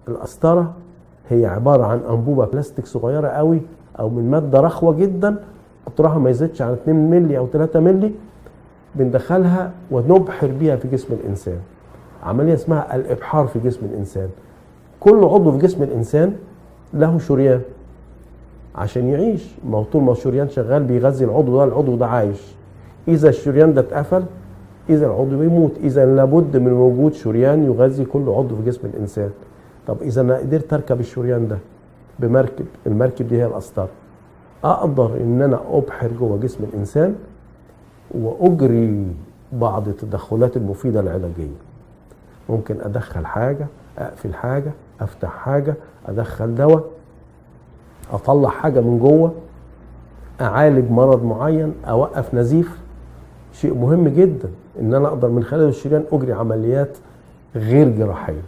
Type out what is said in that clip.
القسطرة هي عبارة عن أنبوبة بلاستيك صغيرة قوي أو من مادة رخوة جدا، قطرها ما يزيدش عن 2 مللي أو 3 مللي، بندخلها ونبحر بيها في جسم الإنسان. عملية اسمها الإبحار في جسم الإنسان. كل عضو في جسم الإنسان له شريان عشان يعيش، ما هو طول ما الشريان شغال بيغذي العضو ده، العضو ده عايش. إذا الشريان ده اتقفل إذا العضو بيموت. إذا لابد من وجود شريان يغذي كل عضو في جسم الإنسان. طب إذا أنا قدرت أركب الشريان ده بمركب، المركب دي هي القسطرة، أقدر إن أنا أبحر جوه جسم الإنسان وأجري بعض التدخلات المفيدة العلاجية. ممكن أدخل حاجة، أقفل حاجة، أفتح حاجة، أدخل دواء، أطلع حاجة من جوه، أعالج مرض معين، أوقف نزيف. شيء مهم جدا إن أنا أقدر من خلال الشريان أجري عمليات غير جراحية.